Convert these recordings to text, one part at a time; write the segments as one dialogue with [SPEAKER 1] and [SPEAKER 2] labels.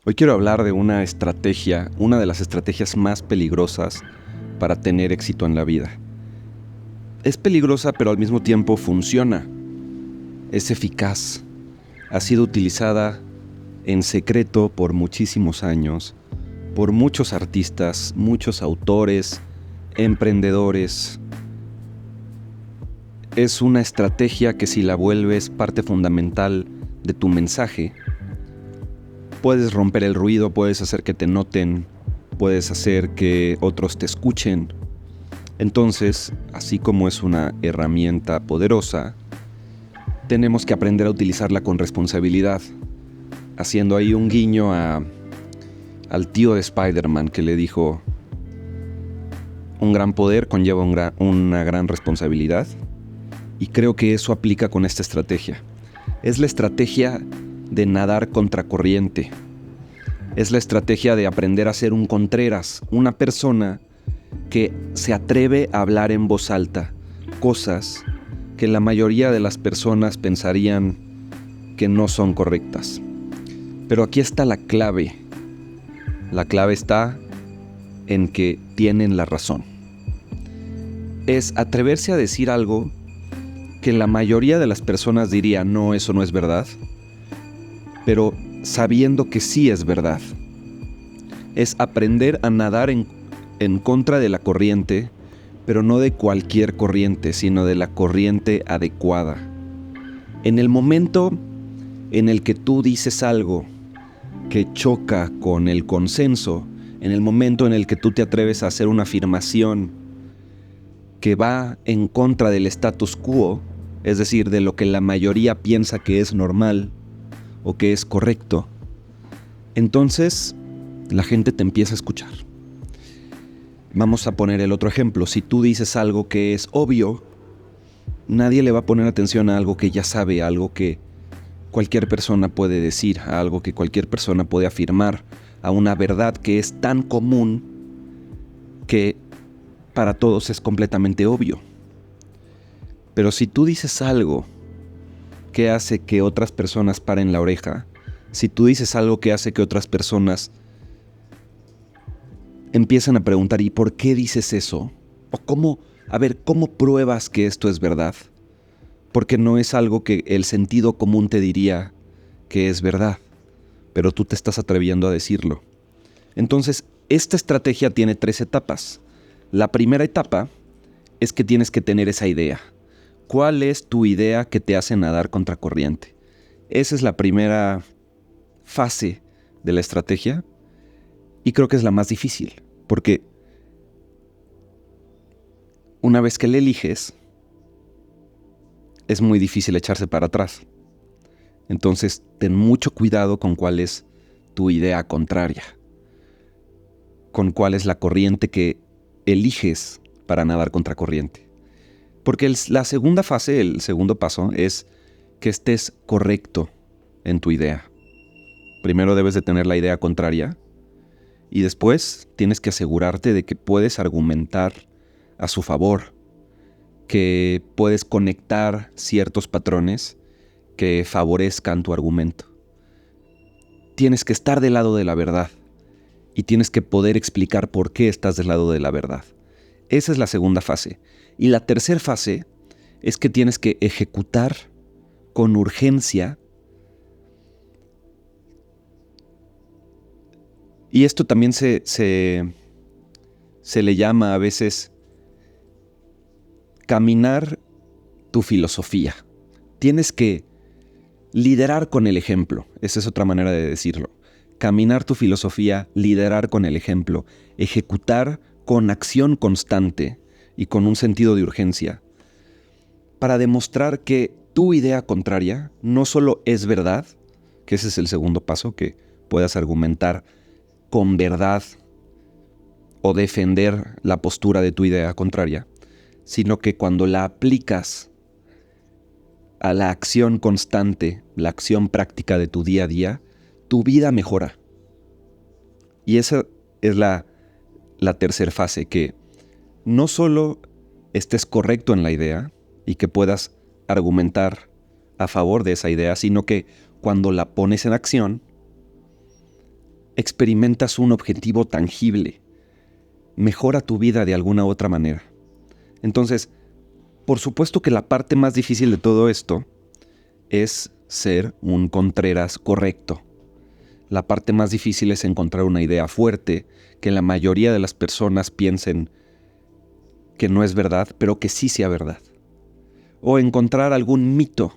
[SPEAKER 1] Hoy quiero hablar de una estrategia, una de las estrategias más peligrosas para tener éxito en la vida. Es peligrosa, pero al mismo tiempo funciona. Es eficaz. Ha sido utilizada en secreto por muchísimos años, por muchos artistas, muchos autores, emprendedores. Es una estrategia que, si la vuelves parte fundamental de tu mensaje, puedes romper el ruido, puedes hacer que te noten, puedes hacer que otros te escuchen. Entonces, así como es una herramienta poderosa, tenemos que aprender a utilizarla con responsabilidad, haciendo ahí un guiño al tío de Spider-Man que le dijo: un gran poder conlleva una gran responsabilidad, y creo que eso aplica con esta estrategia. Es la estrategia de nadar contracorriente. Es la estrategia de aprender a ser un Contreras, una persona que se atreve a hablar en voz alta, cosas que la mayoría de las personas pensarían que no son correctas. Pero aquí está la clave. La clave está en que tienen la razón. Es atreverse a decir algo que la mayoría de las personas diría: no, eso no es verdad, pero sabiendo que sí es verdad. Es aprender a nadar en contra de la corriente, pero no de cualquier corriente, sino de la corriente adecuada. En el momento en el que tú dices algo que choca con el consenso, en el momento en el que tú te atreves a hacer una afirmación que va en contra del status quo, es decir, de lo que la mayoría piensa que es normal o que es correcto, entonces la gente te empieza a escuchar. Vamos a poner el otro ejemplo. Si tú dices algo que es obvio, nadie le va a poner atención a algo que ya sabe, a algo que cualquier persona puede decir, a algo que cualquier persona puede afirmar, a una verdad que es tan común que para todos es completamente obvio. Pero si tú dices algo que hace que otras personas paren la oreja, si tú dices algo que hace que otras personas empiezan a preguntar: ¿y por qué dices eso? O ¿cómo pruebas que esto es verdad? Porque no es algo que el sentido común te diría que es verdad, pero tú te estás atreviendo a decirlo. Entonces, esta estrategia tiene 3 etapas. La primera etapa es que tienes que tener esa idea. ¿Cuál es tu idea que te hace nadar contracorriente? Esa es la primera fase de la estrategia, y creo que es la más difícil, porque una vez que la eliges, es muy difícil echarse para atrás. Entonces, ten mucho cuidado con cuál es tu idea contraria, con cuál es la corriente que eliges para nadar contracorriente. Porque la segunda fase, el segundo paso, es que estés correcto en tu idea. Primero debes de tener la idea contraria, y después tienes que asegurarte de que puedes argumentar a su favor, que puedes conectar ciertos patrones que favorezcan tu argumento. Tienes que estar del lado de la verdad y tienes que poder explicar por qué estás del lado de la verdad. Esa es la segunda fase. Y la tercera fase es que tienes que ejecutar con urgencia. Y esto también se le llama a veces caminar tu filosofía. Tienes que liderar con el ejemplo. Esa es otra manera de decirlo. Caminar tu filosofía, liderar con el ejemplo, ejecutar con acción constante y con un sentido de urgencia, para demostrar que tu idea contraria no solo es verdad, que ese es el segundo paso, que puedas argumentar con verdad o defender la postura de tu idea contraria, sino que cuando la aplicas a la acción constante, la acción práctica de tu día a día, tu vida mejora. Y esa es la tercera fase, que no solo estés correcto en la idea y que puedas argumentar a favor de esa idea, sino que cuando la pones en acción, experimentas un objetivo tangible. Mejora tu vida de alguna u otra manera. Entonces, por supuesto que la parte más difícil de todo esto es ser un Contreras correcto. La parte más difícil es encontrar una idea fuerte, que la mayoría de las personas piensen que no es verdad, pero que sí sea verdad. O encontrar algún mito,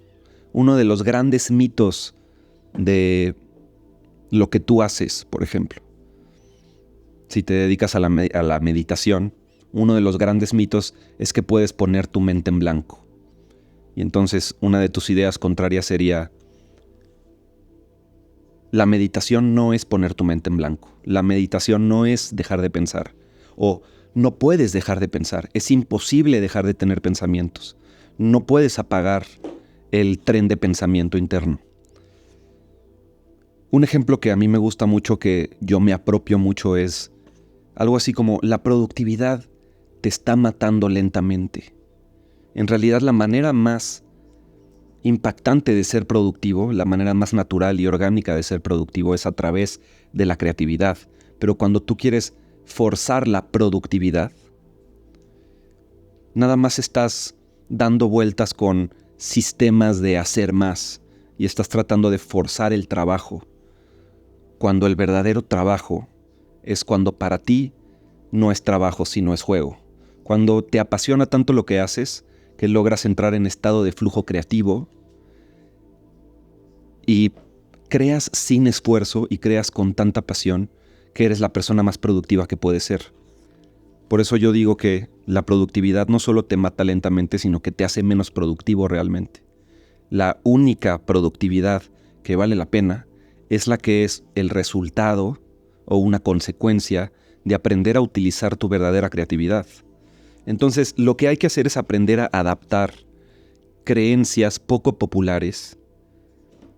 [SPEAKER 1] uno de los grandes mitos de lo que tú haces, por ejemplo. Si te dedicas a la meditación, uno de los grandes mitos es que puedes poner tu mente en blanco. Y entonces una de tus ideas contrarias sería: la meditación no es poner tu mente en blanco. La meditación no es dejar de pensar. O no puedes dejar de pensar. Es imposible dejar de tener pensamientos. No puedes apagar el tren de pensamiento interno. Un ejemplo que a mí me gusta mucho, que yo me apropio mucho, es algo así como: la productividad te está matando lentamente. En realidad, la manera más impactante de ser productivo, la manera más natural y orgánica de ser productivo, es a través de la creatividad. Pero cuando tú quieres forzar la productividad, nada más estás dando vueltas con sistemas de hacer más y estás tratando de forzar el trabajo, cuando el verdadero trabajo es cuando para ti no es trabajo sino es juego. Cuando te apasiona tanto lo que haces que logras entrar en estado de flujo creativo y creas sin esfuerzo y creas con tanta pasión que eres la persona más productiva que puedes ser. Por eso yo digo que la productividad no solo te mata lentamente, sino que te hace menos productivo realmente. La única productividad que vale la pena es la que es el resultado o una consecuencia de aprender a utilizar tu verdadera creatividad. Entonces, lo que hay que hacer es aprender a adaptar creencias poco populares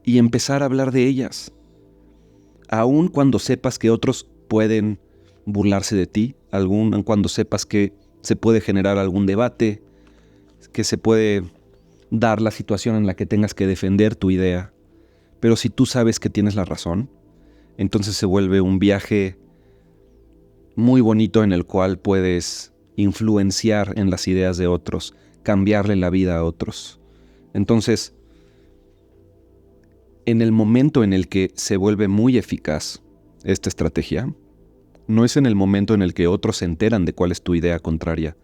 [SPEAKER 1] y empezar a hablar de ellas. Aun cuando sepas que otros pueden burlarse de ti, aun cuando sepas que se puede generar algún debate, que se puede dar la situación en la que tengas que defender tu idea. Pero si tú sabes que tienes la razón, entonces se vuelve un viaje muy bonito en el cual puedes influenciar en las ideas de otros, cambiarle la vida a otros. Entonces, en el momento en el que se vuelve muy eficaz esta estrategia, no es en el momento en el que otros se enteran de cuál es tu idea contraria,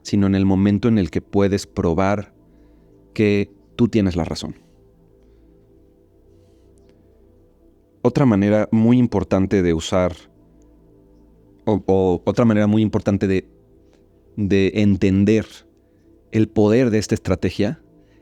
[SPEAKER 1] sino en el momento en el que puedes probar que tú tienes la razón. Otra manera muy importante de usar, o otra manera muy importante de entender el poder de esta estrategia,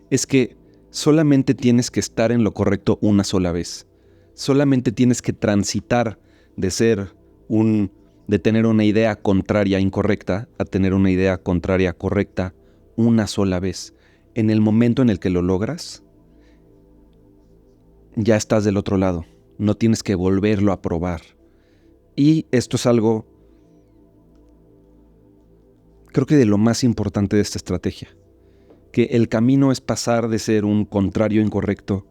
[SPEAKER 1] es que solamente tienes que estar en lo correcto una sola vez. Solamente tienes que transitar de tener una idea contraria incorrecta a tener una idea contraria correcta una sola vez. En el momento en el que lo logras, ya estás del otro lado. No tienes que volverlo a probar. Y esto es algo, creo que de lo más importante de esta estrategia, que el camino es pasar de ser un contrario incorrecto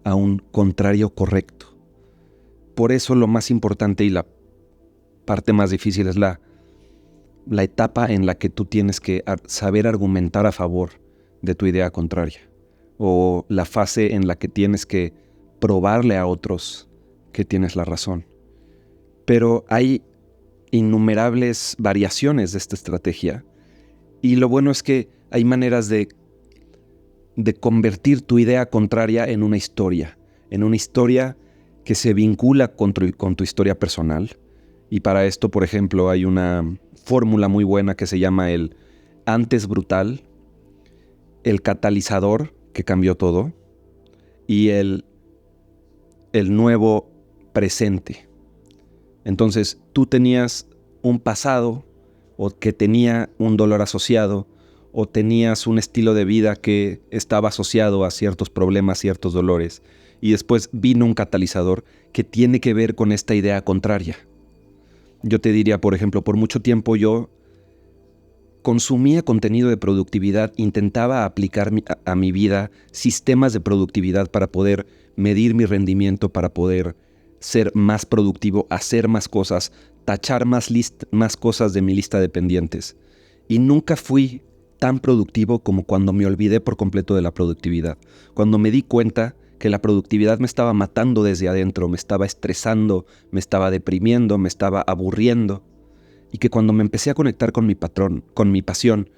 [SPEAKER 1] a un contrario correcto. Por eso lo más importante y la parte más difícil es la etapa en la que tú tienes que saber argumentar a favor de tu idea contraria, o la fase en la que tienes que probarle a otros que tienes la razón. Pero hay innumerables variaciones de esta estrategia, y lo bueno es que hay maneras de convertir tu idea contraria en una historia que se vincula con tu historia personal. Y para esto, por ejemplo, hay una fórmula muy buena que se llama el antes brutal, el catalizador que cambió todo y el nuevo presente. Entonces, tú tenías un pasado o que tenía un dolor asociado, o tenías un estilo de vida que estaba asociado a ciertos problemas, ciertos dolores, y después vino un catalizador que tiene que ver con esta idea contraria. Yo te diría, por ejemplo, por mucho tiempo yo consumía contenido de productividad, intentaba aplicar a mi vida sistemas de productividad para poder medir mi rendimiento, para poder ser más productivo, hacer más cosas, tachar más cosas de mi lista de pendientes. Y nunca fui tan productivo como cuando me olvidé por completo de la productividad. Cuando me di cuenta que la productividad me estaba matando desde adentro, me estaba estresando, me estaba deprimiendo, me estaba aburriendo. Y que cuando me empecé a conectar con mi patrón, con mi pasión,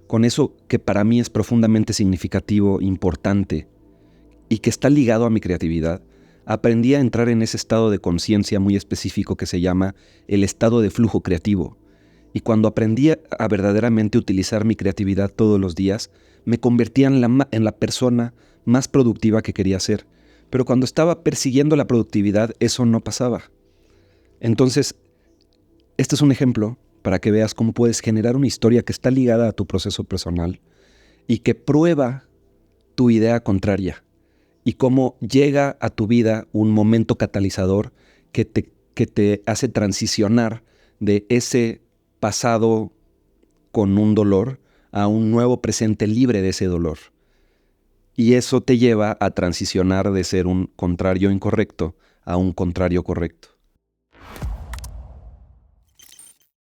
[SPEAKER 1] con eso que para mí es profundamente significativo, importante, y que está ligado a mi creatividad, aprendí a entrar en ese estado de conciencia muy específico que se llama el estado de flujo creativo. Y cuando aprendí a verdaderamente utilizar mi creatividad todos los días, me convertía en la persona más productiva que quería ser. Pero cuando estaba persiguiendo la productividad, eso no pasaba. Entonces, este es un ejemplo para que veas cómo puedes generar una historia que está ligada a tu proceso personal y que prueba tu idea contraria, y cómo llega a tu vida un momento catalizador que te hace transicionar de ese pasado con un dolor a un nuevo presente libre de ese dolor. Y eso te lleva a transicionar de ser un contrario incorrecto a un contrario correcto.